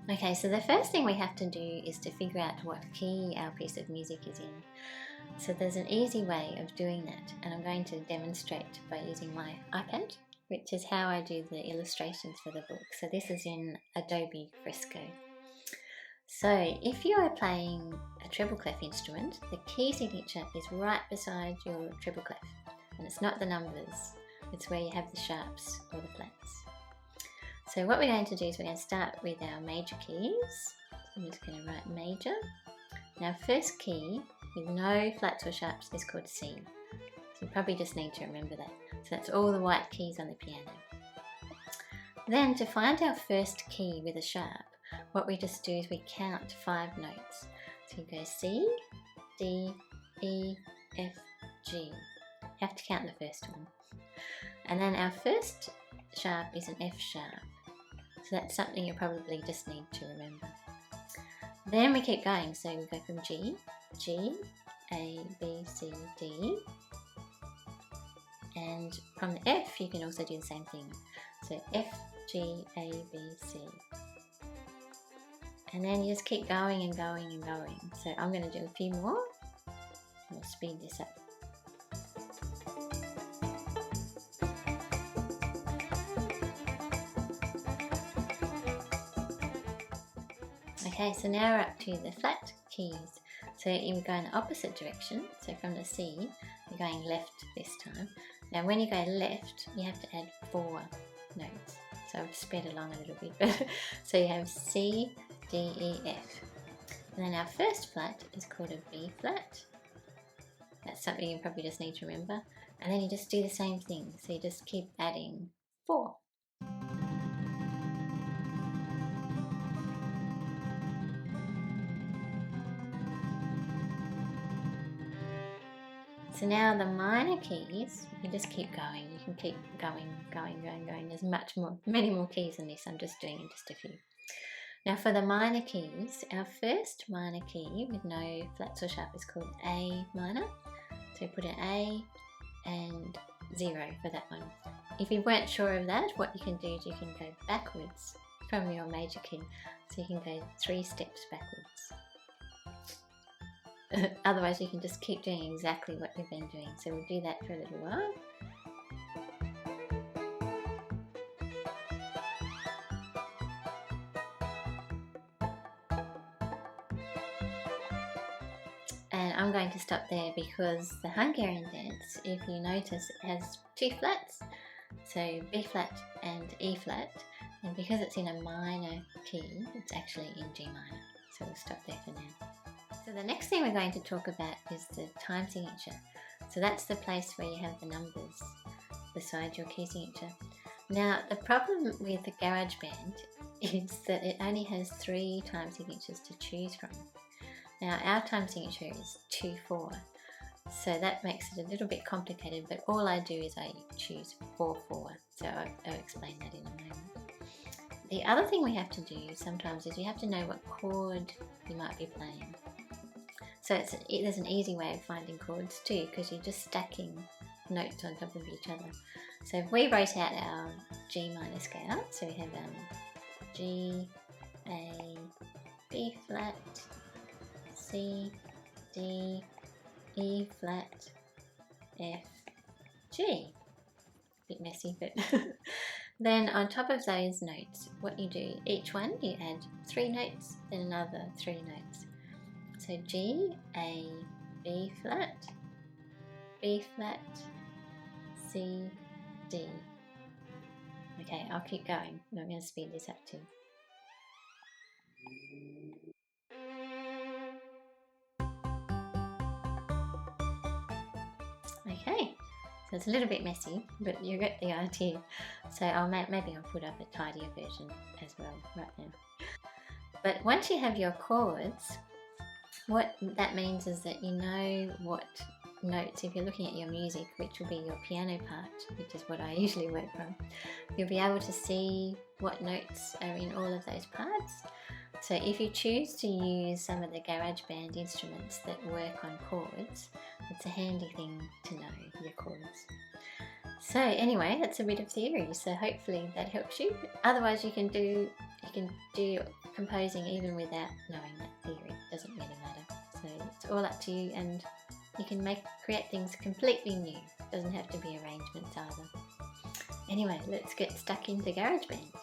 Okay, so the first thing we have to do is to figure out what key our piece of music is in. So there's an easy way of doing that, and I'm going to demonstrate by using my iPad, which is how I do the illustrations for the book. So this is in Adobe Fresco. So if you are playing a treble clef instrument, the key signature is right beside your treble clef, and it's not the numbers, it's where you have the sharps or the flats. So what we're going to do is we're going to start with our major keys. So I'm just going to write major. Now first key with no flats or sharps is called C. So you probably just need to remember that. So that's all the white keys on the piano. Then to find our first key with a sharp, what we just do is we count 5 notes. So you go C, D, E, F, G. You have to count the first one. And then our first sharp is an F sharp. So that's something you probably just need to remember. Then we keep going, so we go from G, G, A, B, C, D. And from the F you can also do the same thing. So F, G, A, B, C. And then you just keep going and going and going. So I'm going to do a few more. We'll speed this up. Okay, so now we're up to the flat keys. So you go in the opposite direction. So from the C, you're going left this time. Now when you go left, you have to add 4 notes. So I've sped along a little bit. So you have C, D, E, F. And then our first flat is called a B flat. That's something you probably just need to remember. And then you just do the same thing. So you just keep adding 4. So now the minor keys, you just keep going. You can keep going. There's many more keys than this. I'm just doing just a few. Now for the minor keys, our first minor key with no flats or sharp is called A minor. So put an A and 0 for that one. If you weren't sure of that, what you can do is you can go backwards from your major key. So you can go 3 steps backwards. Otherwise you can just keep doing exactly what you've been doing. So we'll do that for a little while. And I'm going to stop there because the Hungarian dance, if you notice, has 2 flats. So B flat and E flat. And because it's in a minor key, it's actually in G minor. So we'll stop there for now. So the next thing we're going to talk about is the time signature. So that's the place where you have the numbers beside your key signature. Now the problem with the GarageBand is that it only has 3 time signatures to choose from. Now our time signature is 2-4, so that makes it a little bit complicated, but all I do is I choose 4-4, so I'll explain that in a moment. The other thing we have to do sometimes is you have to know what chord you might be playing. So there's an easy way of finding chords too, because you're just stacking notes on top of each other. So if we wrote out our G minor scale, so we have G, A, B flat, C, D, E flat, F, G. Bit messy, but then on top of those notes, what you do, each one you add 3 notes, then another 3 notes. So G, A, B flat, B flat, C, D. Okay, I'll keep going, and I'm going to speed this up too. Okay, so it's a little bit messy, but you get the idea. So maybe I'll put up a tidier version as well right now. But once you have your chords, what that means is that you know what notes, if you're looking at your music, which will be your piano part, which is what I usually work from, you'll be able to see what notes are in all of those parts. So if you choose to use some of the GarageBand instruments that work on chords, it's a handy thing to know your chords. So anyway, that's a bit of theory, so hopefully that helps you. Otherwise you can do composing even without knowing that theory. It doesn't really matter. So it's all up to you, and you can create things completely new. It doesn't have to be arrangements either. Anyway, let's get stuck into GarageBand.